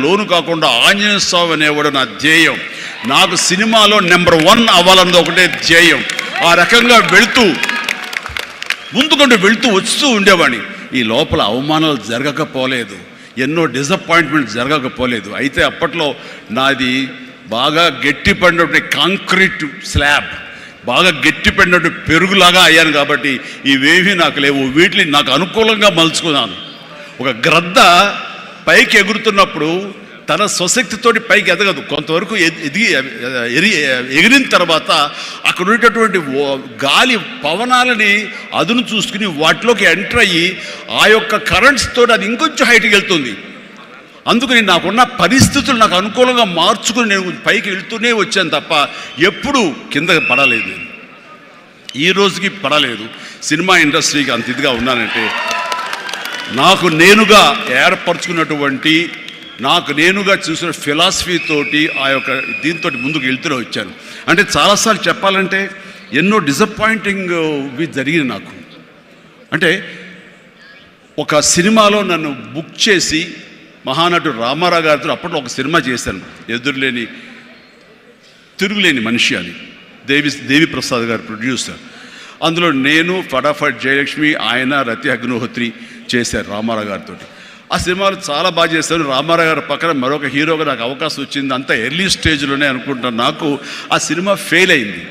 లోను కాకుండా ఆంజనేయ స్వామి అనేవాడు నా ధ్యేయం. నాకు సినిమాలో నెంబర్ 1 అవ్వాలన్నది ఒకటే ధ్యేయం. ఆ రకంగా ముందుకుంటూ వెళుతూ వస్తూ ఉండేవాడిని. ఈ లోపల అవమానాలు జరగకపోలేదు, ఎన్నో డిసప్పాయింట్మెంట్ జరగకపోలేదు. అయితే అప్పట్లో నాది బాగా గట్టిపడినటువంటి కాంక్రీట్ స్లాబ్, బాగా గట్టిపడినట్టు పెరుగులాగా అయ్యాను. కాబట్టి ఇవేమీ నాకు లేవు, వీటిని నాకు అనుకూలంగా మలుచుకున్నాను. ఒక గ్రద్ద పైకి ఎగురుతున్నప్పుడు తన స్వశక్తితోటి పైకి ఎదగదు. కొంతవరకు ఎగిరిన తర్వాత అక్కడ ఉండేటటువంటి గాలి పవనాలని అదును చూసుకుని వాటిలోకి ఎంటర్ అయ్యి ఆ యొక్క కరెంట్స్తో అది ఇంకొంచెం హైట్కి వెళ్తుంది. అందుకని నాకున్న పరిస్థితులు నాకు అనుకూలంగా మార్చుకుని నేను పైకి వెళ్తూనే వచ్చాను తప్ప ఎప్పుడు కిందకి పడలేదు. ఈ రోజుకి పడలేదు. సినిమా ఇండస్ట్రీకి అంత ఇదిగా ఉన్నానంటే నాకు నేనుగా ఏర్పరచుకున్నటువంటి, నాకు నేనుగా చూసిన ఫిలాసఫీ తోటి ఆ యొక్క దీంతో ముందుకు వెళ్తూనే వచ్చాను. అంటే చాలాసార్లు చెప్పాలంటే ఎన్నో డిసప్పాయింటింగ్వి జరిగినాయి నాకు. అంటే ఒక సినిమాలో నన్ను బుక్ చేసి మహానటుడు రామారావు గారితో అప్పట్లో ఒక సినిమా చేశాను, తిరుగులేని మనిషి అని. దేవి ప్రసాద్ గారు ప్రొడ్యూసర్. అందులో నేను, ఫటాఫట్ జయలక్ష్మి, ఆయన, రతి అగ్నిహోత్రి చేశారు రామారావు గారితో. ఆ సినిమాలు చాలా బాగా చేశాను. రామారావు గారి పక్కన మరొక హీరోగా నాకు అవకాశం వచ్చింది. అంతా ఎర్లీ స్టేజ్లోనే అనుకుంటాను. నాకు ఆ సినిమా ఫెయిల్ అయింది.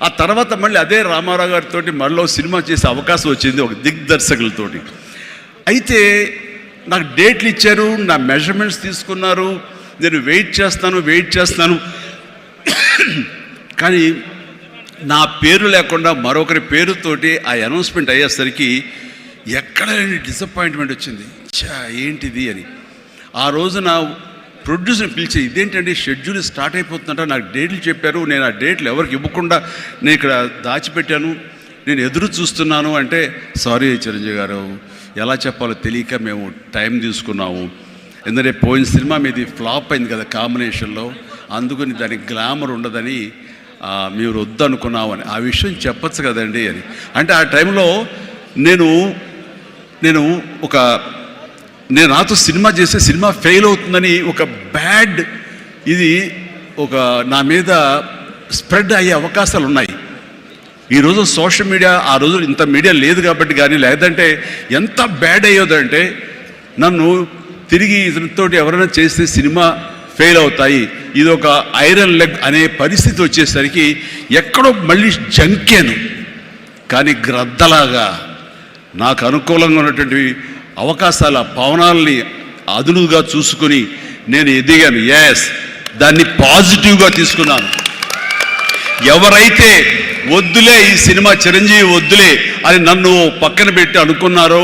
ఆ తర్వాత మళ్ళీ అదే రామారావు గారితో మళ్ళీ సినిమా చేసే అవకాశం వచ్చింది ఒక దిగ్దర్శకులతోటి. అయితే నాకు డేట్లు ఇచ్చారు, నా మెజర్మెంట్స్ తీసుకున్నారు, నేను వెయిట్ చేస్తాను. కానీ నా పేరు లేకుండా మరొకరి పేరుతోటి ఆ అనౌన్స్మెంట్ అయ్యేసరికి ఎక్కడ డిసప్పాయింట్మెంట్ వచ్చింది. ఏంటిది అని ఆ రోజున ప్రొడ్యూసర్ని పిలిచి, ఇదేంటంటే షెడ్యూల్ స్టార్ట్ అయిపోతుందంట, నాకు డేట్లు చెప్పారు, నేను ఆ డేట్లు ఎవరికి ఇవ్వకుండా నేను ఇక్కడ దాచిపెట్టాను, నేను ఎదురు చూస్తున్నాను అంటే, సారీ చిరంజీవి గారు, ఎలా చెప్పాలో తెలియక మేము టైం తీసుకున్నాము. ఎందుకంటే పోయిన సినిమా మీది ఫ్లాప్ అయింది కదా కాంబినేషన్లో, అందుకని దానికి గ్లామర్ ఉండదని మీరు వద్దనుకున్నామని. ఆ విషయం చెప్పచ్చు కదండి అని. అంటే ఆ టైంలో నేను నాతో సినిమా చేస్తే సినిమా ఫెయిల్ అవుతుందని ఒక బ్యాడ్ ఇది నా మీద స్ప్రెడ్ అయ్యే అవకాశాలు ఉన్నాయి. ఈరోజు సోషల్ మీడియా, ఆ రోజు ఇంత మీడియా లేదు కాబట్టి కానీ, లేదంటే ఎంత బ్యాడ్ అయ్యేదంటే నన్ను తిరిగి ఇతనితోటి ఎవరైనా చేస్తే సినిమా ఫెయిల్ అవుతాయి, ఇది ఒక ఐరన్ లెగ్ అనే పరిస్థితి వచ్చేసరికి ఎక్కడో మళ్ళీ జంకాను. కానీ గ్రద్దలాగా నాకు అనుకూలంగా ఉన్నటువంటి అవకాశాల పవనాల్ని అదునుగా చూసుకుని నేను ఎదిగాను. దాన్ని పాజిటివ్గా తీసుకున్నాను. ఎవరైతే వద్దులే ఈ సినిమా చిరంజీవి వద్దులే అని నన్ను పక్కన పెట్టి అనుకున్నారో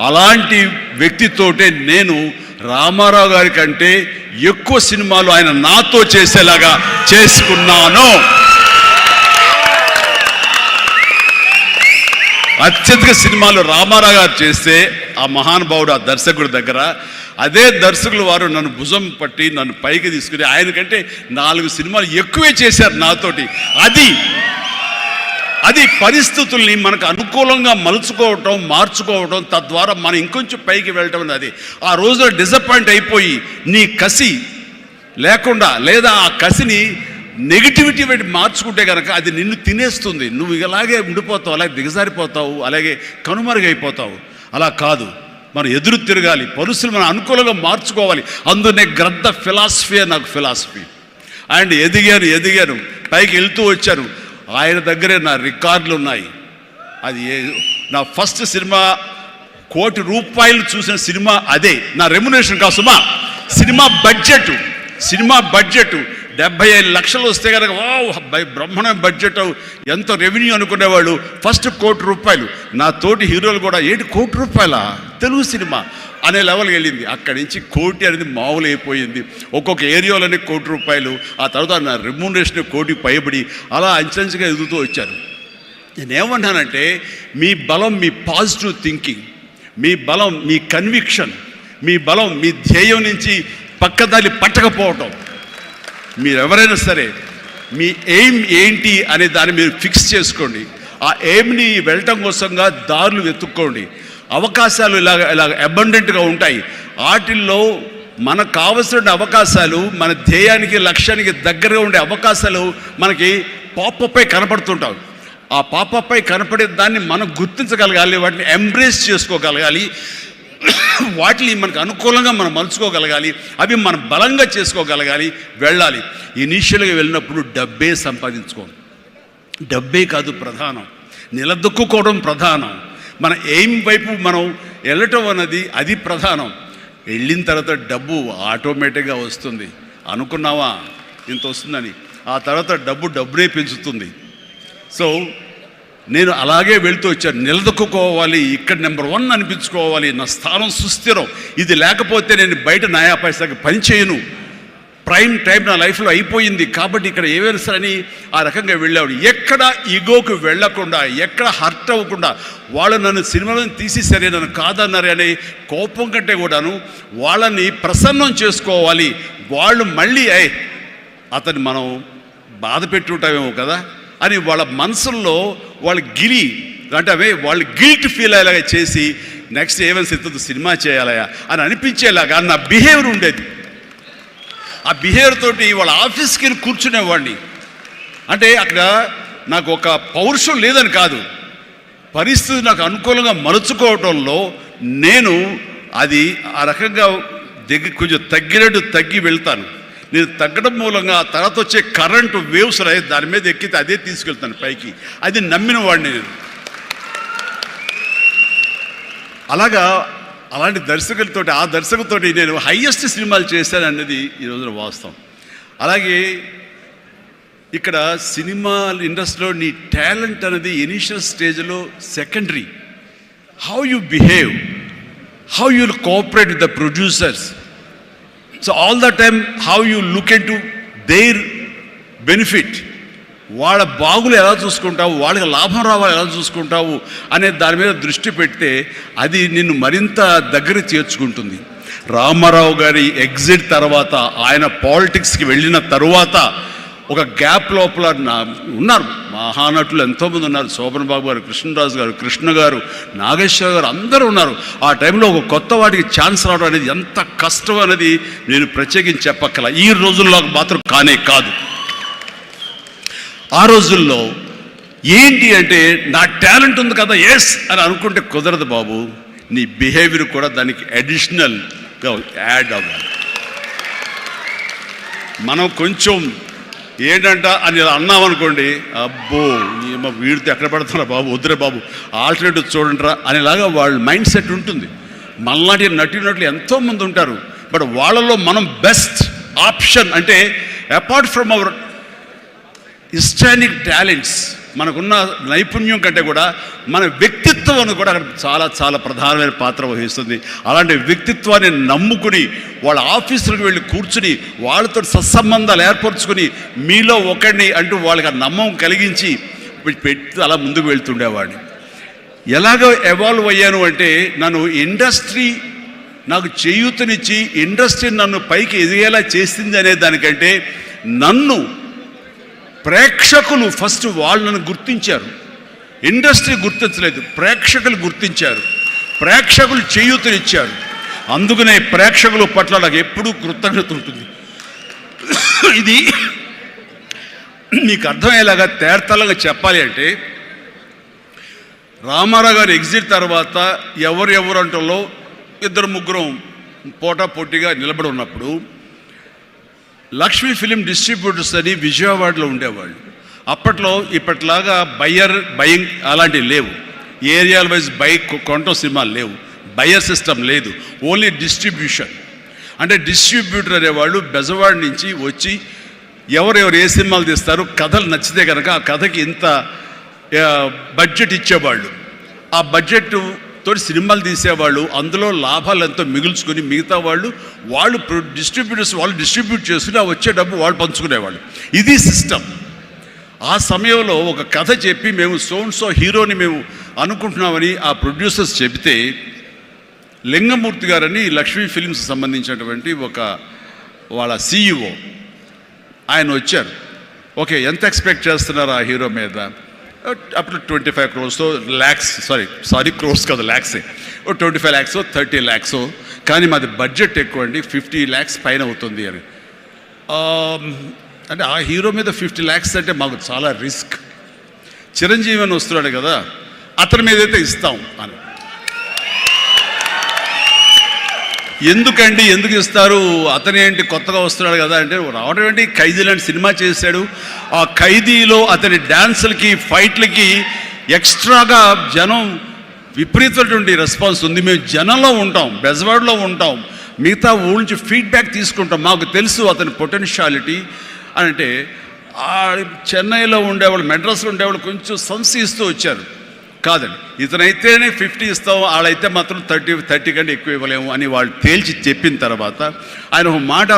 అలాంటి వ్యక్తితోటే నేను రామారావు గారి కంటే ఎక్కువ సినిమాలు ఆయన నాతో చేసేలాగా చేసుకున్నాను. అత్యధిక సినిమాలు రామారావు గారు చేస్తే ఆ మహానుభావుడు, ఆ దర్శకుడి దగ్గర, అదే దర్శకులు వారు నన్ను భుజం పట్టి నన్ను పైకి తీసుకుని ఆయనకంటే 4 సినిమాలు ఎక్కువే చేశారు నాతోటి. అది పరిస్థితుల్ని మనకు అనుకూలంగా మార్చుకోవటం, తద్వారా మనం ఇంకొంచెం పైకి వెళ్ళటం అనేది. ఆ రోజున డిసప్పాయింట్ అయిపోయి నీ కసి లేకుండా, లేదా ఆ కసిని నెగిటివిటీ పెట్టి మార్చుకుంటే కనుక అది నిన్ను తినేస్తుంది. నువ్వు ఇలాగే ఉండిపోతావు, అలాగే దిగజారిపోతావు, అలాగే కనుమరుగైపోతావు. అలా కాదు, మనం ఎదురు తిరగాలి, పరిస్థితులు మనం అనుకూలంగా మార్చుకోవాలి. అందునే గ్రద్ద ఫిలాసఫీ నాకు ఫిలాసఫీ. అండ్ ఎదిగాను, పైకి వెళ్తూ వచ్చాను. ఆయన దగ్గరే నా రికార్డులు ఉన్నాయి. అది నా ఫస్ట్ సినిమా ₹1 కోటి చూసిన సినిమా అదే. నా రెమ్యునరేషన్ కాదు సుమా, సినిమా బడ్జెట్ 75 లక్షలు వస్తే కనుక బ్రహ్మాండమైన బడ్జెట్, ఎంతో రెవెన్యూ అనుకునేవాళ్ళు. ఫస్ట్ ₹1 కోటి. నా తోటి హీరోలు కూడా ₹1 కోటి తెలుగు సినిమా అనే లెవెల్కి వెళ్ళింది. అక్కడి నుంచి కోటి అనేది మామూలు అయిపోయింది. ఒక్కొక్క ఏరియాలోనే ₹1 కోటి. ఆ తర్వాత నా రెమ్యూనరేషన్ ₹1 కోటి పైబడి అలా అంచెంచుగా ఎదుగుతూ వచ్చాను. నేనేమన్నానంటే, మీ బలం మీ పాజిటివ్ థింకింగ్, మీ బలం మీ కన్విక్షన్, మీ బలం మీ ధ్యేయం నుంచి పక్కదారి పట్టకపోవటం. మీరు ఎవరైనా సరే మీ ఎయిమ్ ఏంటి అనే దాన్ని మీరు ఫిక్స్ చేసుకోండి. ఆ ఎయిమ్ని వెళ్ళటం కోసంగా దారులు వెతుక్కోండి. అవకాశాలు ఇలాగ అబండెంట్గా ఉంటాయి. వాటిల్లో మనకు కావలసిన అవకాశాలు, మన ధ్యేయానికి లక్ష్యానికి దగ్గరగా ఉండే అవకాశాలు మనకి పాపపై కనపడుతుంటాం. ఆ పాపపై కనపడే దాన్ని మనం గుర్తించగలగాలి, వాటిని ఎంబ్రేస్ చేసుకోగలగాలి, వాటిని మనకు అనుకూలంగా మనం మలుచుకోగలగాలి, అవి మనం బలంగా చేసుకోగలగాలి, వెళ్ళాలి. ఇనీషియల్గా వెళ్ళినప్పుడు డబ్బే సంపాదించుకోండి. డబ్బే కాదు ప్రధానం, నిలదొక్కుకోవడం ప్రధానం. మన ఎయిమ్ వైపు మనం వెళ్ళటం అన్నది అది ప్రధానం. వెళ్ళిన తర్వాత డబ్బు ఆటోమేటిక్గా వస్తుంది. అనుకున్నావా ఇంత వస్తుందని, ఆ తర్వాత డబ్బునే పెంచుతుంది. సో నేను అలాగే వెళ్తూ వచ్చాను. నిలదొక్కుకోవాలి, ఇక్కడ నెంబర్ 1 అనిపించుకోవాలి, నా స్థానం సుస్థిరం, ఇది లేకపోతే నేను బయట నయా పైసాకి పని చేయను, ప్రైమ్ టైం నా లైఫ్లో అయిపోయింది, కాబట్టి ఇక్కడ ఏమైనా సరే అని ఆ రకంగా వెళ్ళాడు. ఎక్కడ ఈగోకు వెళ్ళకుండా, ఎక్కడ హర్ట్ అవ్వకుండా, వాళ్ళు నన్ను సినిమాలను తీసేసరే, నన్ను కాదన్నారే అనే కోపం కంటే కూడాను వాళ్ళని ప్రసన్నం చేసుకోవాలి. వాళ్ళు మళ్ళీ అతన్ని మనం బాధ పెట్టుంటామేమో కదా అని వాళ్ళ మనసుల్లో వాళ్ళు వాళ్ళు గిల్ట్ ఫీల్ అయ్యేలాగా చేసి నెక్స్ట్ ఏమైనా సిద్ధతో సినిమా చేయాలయా అని అనిపించేలాగా నా బిహేవియర్ ఉండేది. ఆ బిహేవియర్ తోటి వాళ్ళ ఆఫీస్కి వెళ్ళి కూర్చునేవాడిని. అంటే అక్కడ నాకు ఒక పౌరుషం లేదని కాదు, పరిస్థితి నాకు అనుకూలంగా మలుచుకోవటంలో నేను అది ఆ రకంగా కొంచెం తగ్గి వెళ్తాను. నేను తగ్గడం మూలంగా తర్వాత వచ్చే కరెంటు వేవ్స్ దాని మీద ఎక్కితే అదే తీసుకెళ్తాను పైకి. అది నమ్మిన వాడిని నేను. అలాంటి దర్శకులతోటి, ఆ దర్శకులతోటి నేను హైయెస్ట్ సినిమాలు చేశాను అన్నది ఈ రోజున వాస్తవం. అలాగే ఇక్కడ సినిమా ఇండస్ట్రీలో నీ టాలెంట్ అనేది ఇనిషియల్ స్టేజ్లో secondary. How you behave, how you cooperate with the producers. So all the time how you look in to their benefit, వాళ్ళ బాగులు ఎలా చూసుకుంటావు, వాళ్ళకి లాభం రావాలి ఎలా చూసుకుంటావు అనే దాని మీద దృష్టి పెడితే అది నిన్ను మరింత దగ్గర చేర్చుకుంటుంది. రామారావు గారి ఎగ్జిట్ తర్వాత, ఆయన పాలిటిక్స్కి వెళ్ళిన తరువాత ఒక గ్యాప్ లోపల ఉన్నారు మహానటులు ఎంతోమంది ఉన్నారు. శోభన్ బాబు గారు, కృష్ణరాజు గారు, కృష్ణ గారు, నాగేశ్వర గారు, అందరూ ఉన్నారు. ఆ టైంలో ఒక కొత్త వాడికి ఛాన్స్ రావడం అనేది ఎంత కష్టం అనేది నేను ప్రత్యేకించి చెప్పక్కల. ఈ రోజుల్లో మాత్రం కాదు. ఆ రోజుల్లో ఏంటి అంటే నా టాలెంట్ ఉంది కదా ఎస్ అని అనుకుంటే కుదరదు బాబు. నీ బిహేవియర్ కూడా దానికి అడిషనల్గా యాడ్ అవ్వాలి. మనం కొంచెం ఏంటంట అని అన్నామనుకోండి, అబ్బో వీడితో ఎక్కడ పడుతున్నా బాబు, వద్దురే బాబు, ఆల్టర్నేటివ్ చూడండిరా అనేలాగా వాళ్ళ మైండ్ సెట్ ఉంటుంది. మనలాంటి నటులు ఎంతోమంది ఉంటారు. బట్ వాళ్ళలో మనం బెస్ట్ ఆప్షన్ అంటే అపార్ట్ ఫ్రమ్ అవర్ హిస్టానిక్ టాలెంట్స్, మనకున్న నైపుణ్యం కంటే కూడా మన వ్యక్తిత్వం అని కూడా అక్కడ చాలా చాలా ప్రధానమైన పాత్ర వహిస్తుంది. అలాంటి వ్యక్తిత్వాన్ని నమ్ముకుని వాళ్ళ ఆఫీసులకు వెళ్ళి కూర్చుని వాళ్ళతో సత్సంబంధాలు ఏర్పరచుకుని మీలో ఒకడిని అంటూ వాళ్ళకి ఆ నమ్మకం కలిగించి పెట్టి అలా ముందుకు వెళ్తుండేవాడిని. ఎలాగో ఎవాల్వ్ అయ్యాను అంటే నన్ను ఇండస్ట్రీ నాకు చేయూతనిచ్చి ఇండస్ట్రీ నన్ను పైకి ఎదిగేలా చేసింది అనే దానికంటే నన్ను ప్రేక్షకులు ఫస్ట్ వాళ్ళను గుర్తించారు. ఇండస్ట్రీ గుర్తించలేదు, ప్రేక్షకులు గుర్తించారు, ప్రేక్షకులు చేయూతనిచ్చారు. అందుకనే ప్రేక్షకుల పట్ల నాకు ఎప్పుడూ కృతజ్ఞత ఉంటుంది. ఇది మీకు అర్థమయ్యేలాగా తేర్తలంగా చెప్పాలి అంటే, రామారావు గారు ఎగ్జిట్ తర్వాత ఎవరు అంటలో 2-3 పోటాపోటీగా నిలబడి ఉన్నప్పుడు లక్ష్మీ ఫిలిం డిస్ట్రిబ్యూటర్స్ అని విజయవాడలో ఉండేవాళ్ళు. అప్పట్లో ఇప్పట్లాగా బయింగ్ అలాంటివి లేవు. ఏరియాల వైజ్ కొనటం సినిమాలు లేవు, బయర్ సిస్టమ్ లేదు, ఓన్లీ డిస్ట్రిబ్యూషన్. అంటే డిస్ట్రిబ్యూటర్ అనేవాళ్ళు బెజవాడ నుంచి వచ్చి ఎవరెవరు ఏ సినిమాలు తీస్తారు, కథలు నచ్చితే కనుక ఆ కథకి ఇంత బడ్జెట్ ఇచ్చేవాళ్ళు. ఆ బడ్జెట్ తోటి సినిమాలు తీసేవాళ్ళు, అందులో లాభాలు ఎంతో మిగుల్చుకొని మిగతా వాళ్ళు డిస్ట్రిబ్యూటర్స్ వాళ్ళు డిస్ట్రిబ్యూట్ చేసుకుని ఆ వచ్చే డబ్బు వాళ్ళు పంచుకునేవాళ్ళు. ఇది సిస్టమ్. ఆ సమయంలో ఒక కథ చెప్పి మేము సో హీరోని మేము అనుకుంటున్నామని ఆ ప్రొడ్యూసర్స్ చెబితే లింగమూర్తి గారని లక్ష్మీ ఫిలిమ్స్ సంబంధించినటువంటి వాళ్ళ CEO ఆయన వచ్చారు. ఓకే, ఎంత ఎక్స్పెక్ట్ చేస్తున్నారు ఆ హీరో మీద? అప్పుడు 25 crores, crores కాదు, ల్యాక్సే, 25 lakhs 30 lakhs కానీ మాది బడ్జెట్ ఎక్కువ అండి, 50 lakhs పైన అవుతుంది అని. అంటే ఆ హీరో మీద 50 lakhs అంటే మాకు చాలా రిస్క్. చిరంజీవి అని వస్తున్నాడు కదా, అతని మీద అయితే ఇస్తాం అని. ఎందుకండి, ఎందుకు ఇస్తారు, అతను ఏంటి కొత్తగా వస్తున్నాడు కదా అంటే, రావడం ఏంటి, ఖైదీ లాంటి సినిమా చేశాడు. ఆ ఖైదీలో అతని డ్యాన్సులకి ఫైట్లకి ఎక్స్ట్రాగా జనం విపరీతమైనటువంటి రెస్పాన్స్ ఉంది. మేము జనంలో ఉంటాం, బెజవాడలో ఉంటాం, మిగతా ఊళ్ళ నుంచి ఫీడ్బ్యాక్ తీసుకుంటాం, మాకు తెలుసు అతని పొటెన్షియాలిటీ అని. అంటే చెన్నైలో ఉండేవాళ్ళు, మెడ్రాస్లో ఉండేవాళ్ళు కొంచెం సంశయిస్తూ వచ్చారు. కాదండి, ఇతనైతేనే 50 ఇస్తాం, వాళ్ళైతే మాత్రం 30 కంటే ఎక్కువ ఇవ్వలేము అని వాళ్ళు తేల్చి చెప్పిన తర్వాత ఆయన ఒక మాట